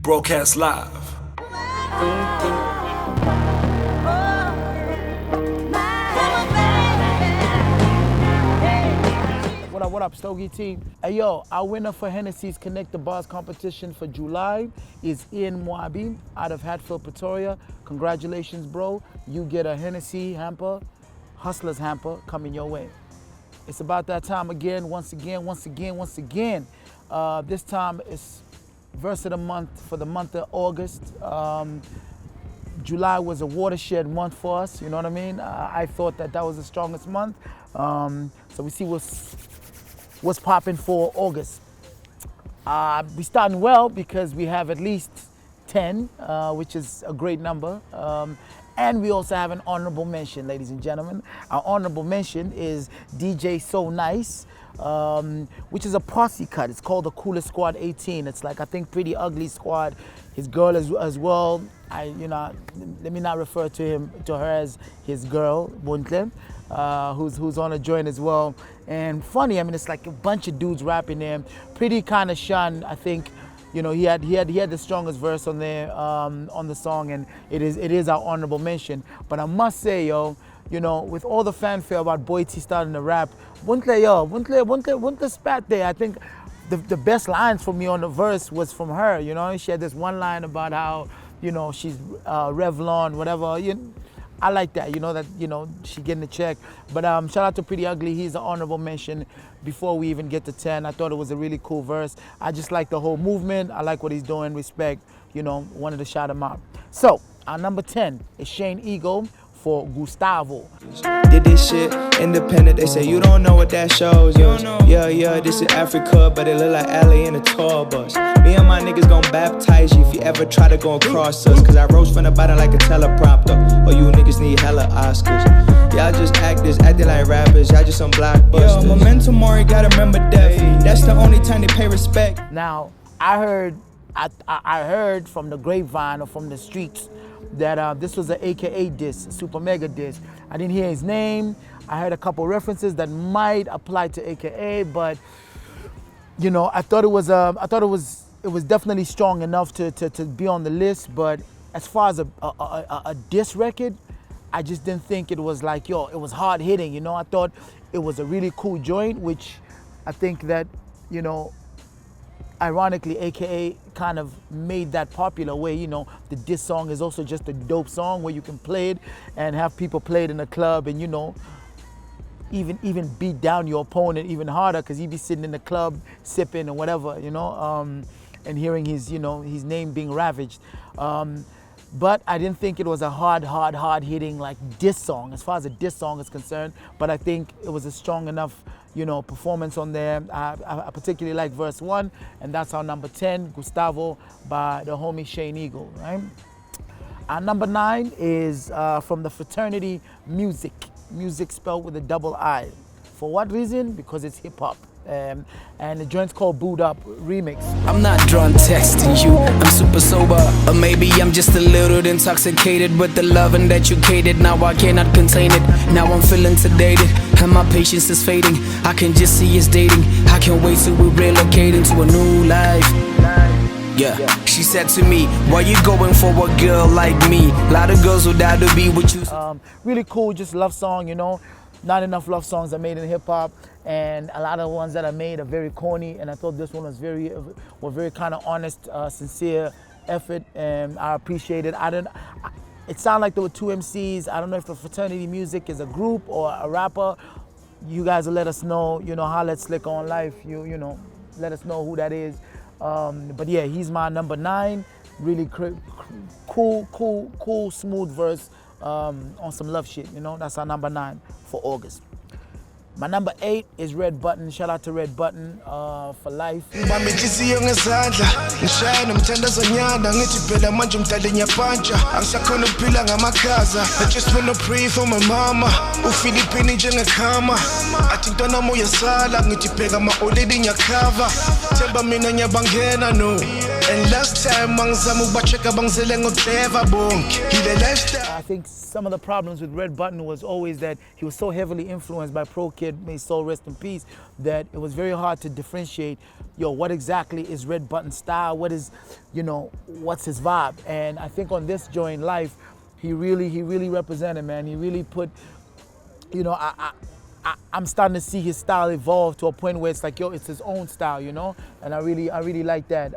Broadcast live. What up, Stogie T? Hey yo, our winner for Hennessy's Connect the Bars competition for July is Ian Moabi out of Hatfield, Pretoria. Congratulations, bro. You get a Hennessy hamper, Hustler's hamper, coming your way. It's about that time again, once again. This time it's verse of the month for the month of August. July was a watershed month for us, you know what I mean? I thought that was the strongest month. So we see what's popping for August. We starting well because we have at least 10, which is a great number. And we also have an honorable mention, ladies and gentlemen. Our honorable mention is DJ So Nice, which is a posse cut. It's called the Coolest Squad 18. It's like, I think, Pretty Ugly Squad. His girl as well. Let me not refer to her as his girl, Buntle, who's on a joint as well. And funny, I mean, it's like a bunch of dudes rapping there. Pretty kind of Sean, I think. You know, he had the strongest verse on there on the song, and it is our honorable mention. But I must say, yo, you know, with all the fanfare about Boy T starting to rap, Buntle spat there. I think the best lines for me on the verse was from her. You know, she had this one line about how, you know, she's Revlon, whatever. I like that, she getting a check. But shout out to Pretty Ugly. He's an honorable mention before we even get to 10. I thought it was a really cool verse. I just like the whole movement. I like what he's doing. Respect, wanted to shout him out. So, our number 10 is Shane Eagle for Gustavo. Did this shit independent, they say you don't know what that shows. Yeah, this is Africa, but it look like LA in a tour bus. Me and my niggas gon' baptize you if you ever try to go across us. Cause I rose from the bottom like a teleprompter. Or you niggas need hella Oscars. Y'all just acting like rappers, y'all just some blockbusters. Yo, momentum Mori, gotta remember death. That's the only time they pay respect. Now, I heard from the grapevine or from the streets that this was an AKA diss, a super mega diss. I didn't hear his name. I heard a couple references that might apply to AKA, but I thought it was definitely strong enough to be on the list. But as far as a diss record, I just didn't think it was like, it was hard hitting. I thought it was a really cool joint, which I think that, ironically, AKA kind of made that popular where, the diss song is also just a dope song where you can play it and have people play it in a club and, even beat down your opponent even harder because he'd be sitting in the club sipping or whatever, and hearing his name being ravaged. But I didn't think it was a hard hitting like diss song as far as a diss song is concerned. But I think it was a strong enough, performance on there. I particularly like verse 1, and that's our number 10, Gustavo by the homie Shane Eagle, right? Our number 9 is from the fraternity Music spelled with a double I. For what reason? Because it's hip hop. And the joint's called Boot Up Remix. I'm not drunk texting you, I'm super sober. Or maybe I'm just a little intoxicated with the loving that you catered. Now I cannot contain it, now I'm feeling sedated and my patience is fading. I can just see us dating, I can't wait till we relocate into a new life. Yeah, she said to me, why you going for a girl like me? A lot of girls would die to be with you. Really cool, just love song, Not enough love songs are made in hip hop, and a lot of the ones that are made are very corny. And I thought this one was very kind of honest, sincere effort, and I appreciate it. It sounded like there were 2 MCs. I don't know if the fraternity Music is a group or a rapper. You guys will let us know. Holla at Slick on Life. Let us know who that is. But yeah, he's my number 9. Really cool, smooth verse. On some love shit, that's our number 9 for August. My number 8 is Red Button. Shout out to Red Button for life. I just wanna pray for my mama. Ufilipini njengekama. Atintona moya sala ngitipeka ma oledi nyakava. Temba mina nyabangena no. And last time mangzamu bacheka bangzelengo clever bonk. Ile lifestyle. I think some of the problems with Red Button was always that he was so heavily influenced by Pro Kid, may his soul rest in peace, that it was very hard to differentiate, what exactly is Red Button's style? What is, what's his vibe? And I think on this joint, Life, he really represented, man. He really put, I'm starting to see his style evolve to a point where it's like, it's his own style, And I really like that.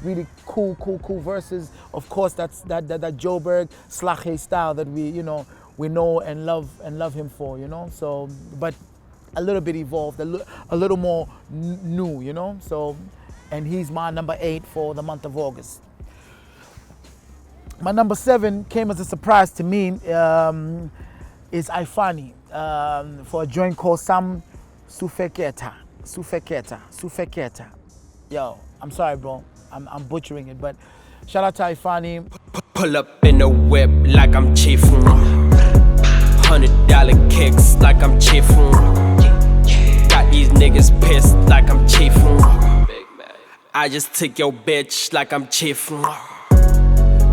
Really cool verses. Of course, that's that Joburg Slache style that we know and love him for, So, but a little bit evolved, a little more new, So, and he's my number 8 for the month of August. My number 7 came as a surprise to me. Is Ifani for a joint called Sam Sufeketa. Yo, I'm sorry, bro. I'm butchering it, but shout out to Ifani. Pull up in the whip like I'm chiefing. $100 kicks like I'm chiefing. Got these niggas pissed like I'm chiefing. I just took your bitch like I'm chiefing.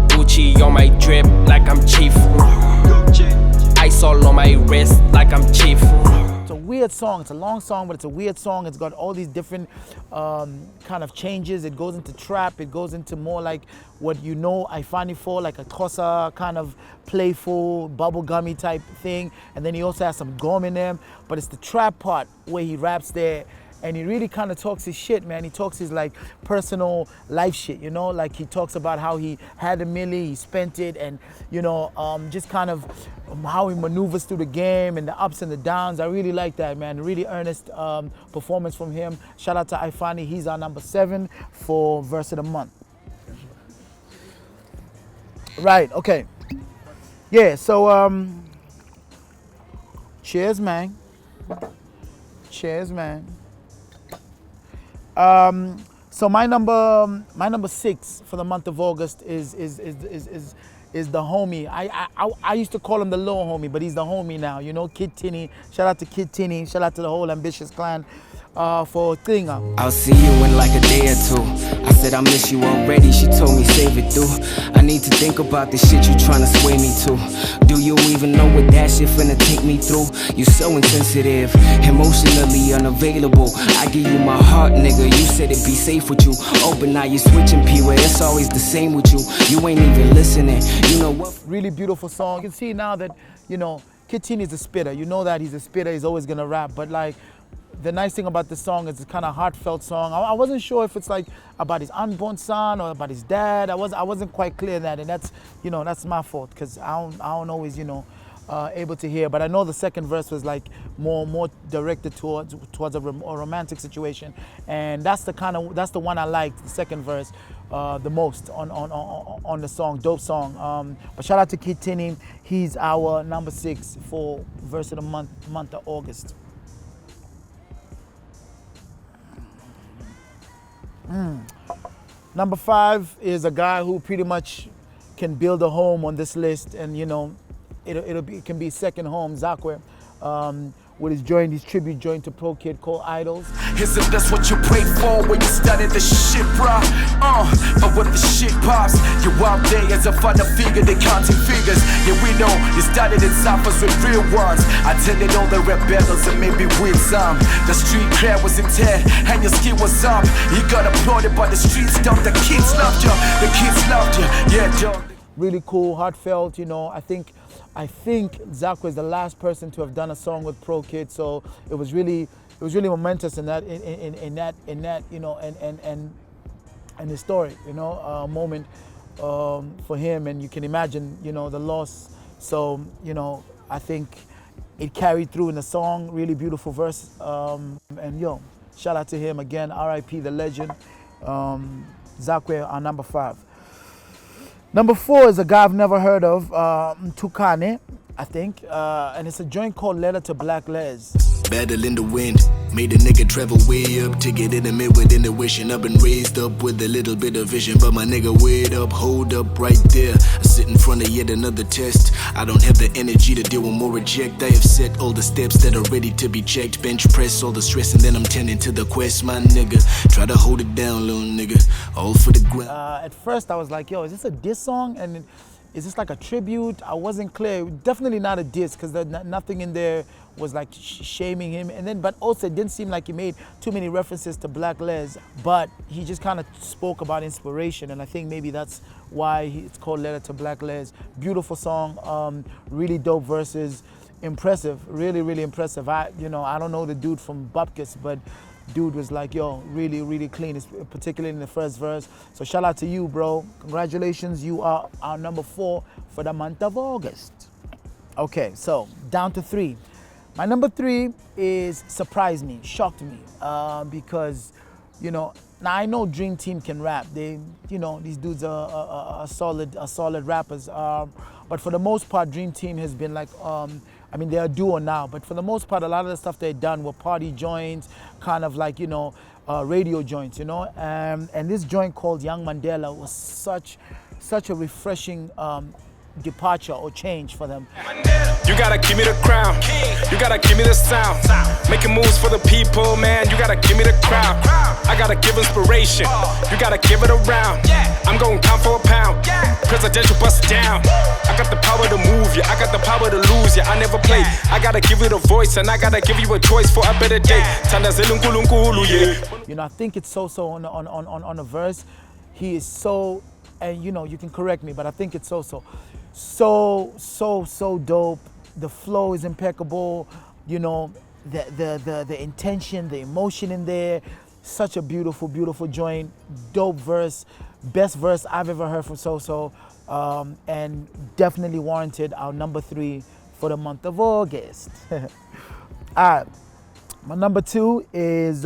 Gucci on my drip like I'm chiefing. Ice all on my wrist like I'm chief. It's a weird song. It's a long song, but it's a weird song. It's got all these different kind of changes. It goes into trap. It goes into more like what I find it for, like a Xhosa kind of playful, bubblegummy type thing. And then he also has some gum in there. But it's the trap part where he raps there. And he really kind of talks his shit, man. He talks his like personal life shit, Like he talks about how he had a milli, he spent it, and just kind of how he maneuvers through the game and the ups and the downs. I really like that, man. Really earnest performance from him. Shout out to Ifani. He's our number 7 for verse of the month. Right. Okay. Yeah. So cheers, man. Cheers, man. So my number 6 for the month of August is the homie. I used to call him the little homie, but he's the homie now. Kid Tinny. Shout out to Kid Tinny. Shout out to the whole Ambitious Clan for Tinga. I'll see you in like a day or 2. I said I miss you already. She told me save it through. I need to think about the shit you tryna sway me to. Do you even know what that shit finna take me through? You so insensitive, emotionally unavailable. I give you my heart, nigga. You said it'd be safe with you. Oh, but now you're switching P where it's always the same with you. You ain't even listening. You know what? Really beautiful song. You can see now that Kid Tini is a spitter. You know that he's a spitter. He's always gonna rap. But like, the nice thing about this song is it's kind of heartfelt song. I wasn't sure if it's like about his unborn son or about his dad. I wasn't quite clear in that, and that's my fault because I don't always able to hear. But I know the second verse was like more directed towards a romantic situation, and that's the one I liked, the second verse the most on the song. Dope song. But shout out to Kid Tini. He's our number 6 for verse of the month of August. Number 5 is a guy who pretty much can build a home on this list, and it can be second home. Zakwe, with his tribute joint to Pro Kid called Idols. Isn't this what you prayed for when you started the shit, bruh? But when the shit pops, you out there as a father figure, they counting figures. Yeah, we know you started in ciphers with real ones. I attended all the rebels and maybe with some. The street cred was intent and your skin was up. You got applauded by the streets, dog. The kids loved you, the kids loved you. Yeah, dog. Really cool, heartfelt. I think Zakwe is the last person to have done a song with Pro Kid, so it was really momentous in that and historic moment for him, and you can imagine the loss. So I think it carried through in the song. Really beautiful verse, and shout out to him again. R.I.P. the legend. Zakwe, our number 5. Number 4 is a guy I've never heard of, Tukane, I think, and it's a joint called Letter to Black Les. battle in the wind. Made a nigga travel way up to get intimate with intuition. I've been raised up with a little bit of vision, but my nigga, wait up, hold up right there. I sit in front of yet another test. I don't have the energy to deal with more reject. I have set all the steps that are ready to be checked. Bench press all the stress and then I'm tending to the quest, my nigga. Try to hold it down, little nigga. All for the ground. At first I was like, yo, is this a diss song? And is this like a tribute? I wasn't clear. Definitely not a diss, because nothing in there was like shaming him. And then, but also it didn't seem like he made too many references to Black Les, but he just kind of spoke about inspiration. And I think maybe that's why it's called Letter to Black Les. Beautiful song, really dope verses, impressive, really, really impressive. I don't know the dude from Bupkis, but dude was like, yo, really, really clean, particularly in the first verse. So shout out to you, bro. Congratulations, you are our number 4 for the month of August. Okay, so down to 3. My number 3 is surprised me, shocked me, because, now I know Dream Team can rap. They, these dudes are solid rappers. But for the most part, Dream Team has been like, they're a duo now, but for the most part, a lot of the stuff they've done were party joints, kind of like, radio joints, and this joint called Young Mandela was such a refreshing departure or change for them. You gotta give me the crown, you gotta give me the sound, making moves for the people, man, you gotta give me the crowd. I gotta give inspiration, you gotta give it around. I'm going pound for a pound, presidential bust down. I got the power to move you, I got the power to lose you. I never play, I gotta give it a voice and I gotta give you a choice for a better day. I think it's so on a verse. He is so, and you can correct me, but I think it's so dope. The flow is impeccable, the intention, the emotion in there. Such a beautiful joint. Dope verse, best verse I've ever heard from So, and definitely warranted our number 3 for the month of August. All right, my number 2 is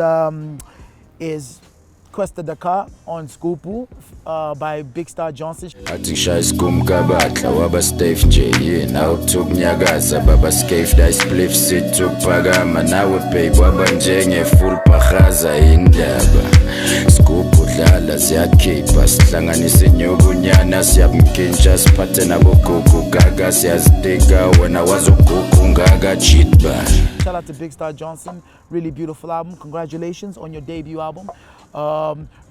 Questa Dakar on Skupu by Big Star Johnson. Atisha iskumkabatla waba Steve nje yena ukunyakaza baba Skate da spliff situpagama nawe babe waba njenge full pahaza indaba Skupu dlala siyakhipha sihlanganise nyobunyana siyabumkintsha siphathe nabogogo gaga siyazidika wena wazogugu ngaga cheat ba. Shout out to Big Star Johnson, really beautiful album. Congratulations on your debut album.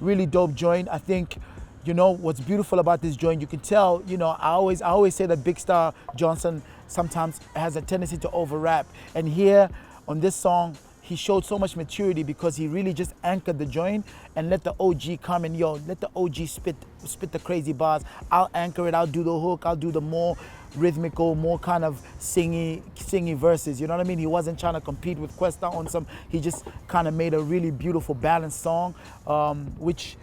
Really dope joint. I think, what's beautiful about this joint, you can tell, I always say that Big Star Johnson sometimes has a tendency to over rap. And here on this song, he showed so much maturity because he really just anchored the joint and let the OG come and let the OG spit the crazy bars. I'll anchor it, I'll do the hook, I'll do the more rhythmical, more kind of singy verses, you know what I mean? He wasn't trying to compete with Questa on he just kind of made a really beautiful balanced song, which,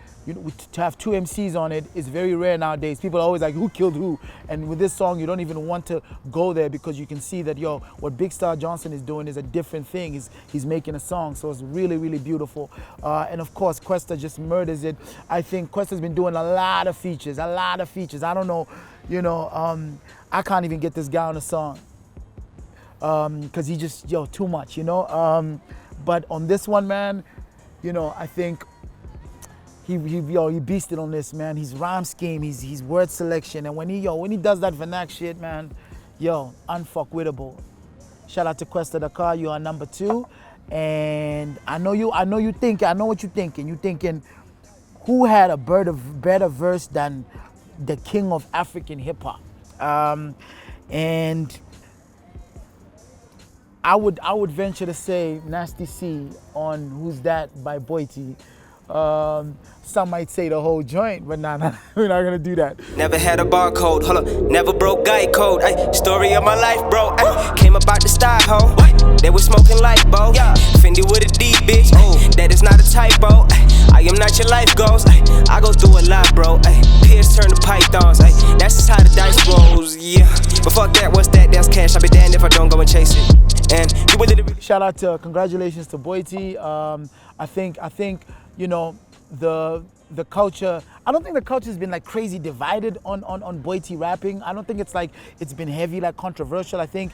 to have 2 MCs on it is very rare nowadays. People are always like, who killed who? And with this song, you don't even want to go there because you can see that, what Big Star Johnson is doing is a different thing. He's making a song, so it's really, really beautiful. And of course, Questa just murders it. I think Questa's been doing a lot of features. I don't know, I can't even get this guy on a song because he just, too much, But on this one, man, I think he beasted on this, man. His rhyme scheme, his word selection, and when he does that vernac shit, man, unfuckwittable. Shout out to Questa Dakar, you are number 2, and I know what you're thinking. You're thinking, who had a better verse than the king of African hip hop? And I would venture to say Nasty C on Who's That by Boy T. Some might say the whole joint, but nah, we're not gonna do that. Never had a barcode, hold up, never broke guide code. Ay, story of my life, bro. Ay, came about the style, ho. They was smoking light, bro. Fendi with a D, bitch. That is not a typo. I am not your life goals. I go through a lot, bro. Peers turn to pythons. That's just how the dice rolls, yeah. But fuck that, what's that? That's cash. I'll be damned if I don't go and chase it. And you will literally. Shout out to, congratulations to Boy T. I think the culture, I don't think the culture has been like crazy divided on Boy T rapping. I don't think it's been heavy, like controversial. I think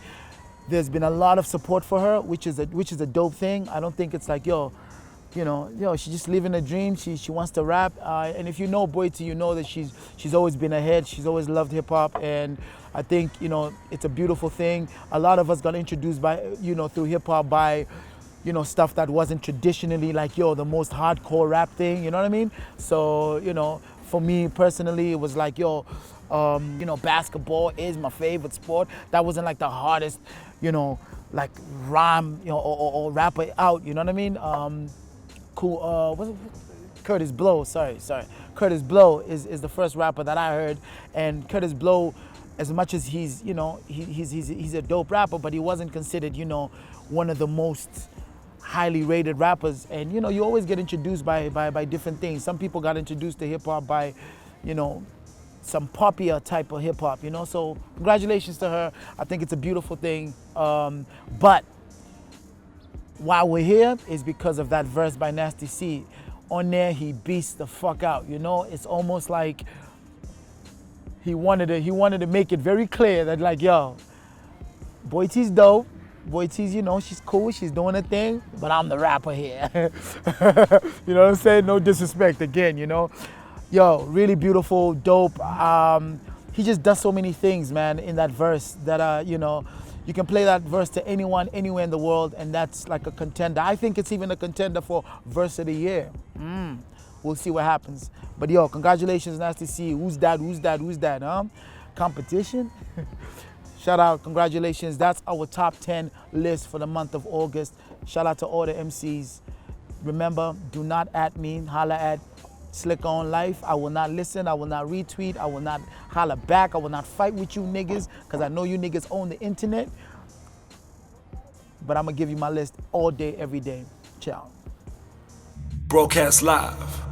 there's been a lot of support for her, which is a dope thing. I don't think it's like, she's just living a dream. She wants to rap, and if you know Boy T, you know that she's always been ahead. She's always loved hip hop, and I think it's a beautiful thing. A lot of us got introduced by through hip hop by stuff that wasn't traditionally like the most hardcore rap thing. You know what I mean? So for me personally, it was like basketball is my favorite sport. That wasn't like the hardest like rhyme or rapper out. You know what I mean? Cool. What's it? Curtis Blow. Sorry. Curtis Blow is the first rapper that I heard, and Curtis Blow, as much as he's he's a dope rapper, but he wasn't considered one of the most highly rated rappers. And you always get introduced by different things. Some people got introduced to hip hop by some poppier type of hip hop. So congratulations to her. I think it's a beautiful thing. But why we're here is because of that verse by Nasty C. On there, he beats the fuck out. It's almost like he wanted to make it very clear that like, Boy T's dope. Boy T's, she's cool, she's doing her thing, but I'm the rapper here. You know what I'm saying? No disrespect again, really beautiful, dope. He just does so many things, man, in that verse that you can play that verse to anyone, anywhere in the world, and that's like a contender. I think it's even a contender for verse of the year. We'll see what happens. But congratulations, Nasty C. Who's that, huh? Competition? Shout out, congratulations. That's our top 10 list for the month of August. Shout out to all the MCs. Remember, do not at me, holla at Slick On Life. I will not listen, I will not retweet, I will not holla back, I will not fight with you niggas, because I know you niggas own the internet. But I'm gonna give you my list all day, every day. Ciao. Broadcast live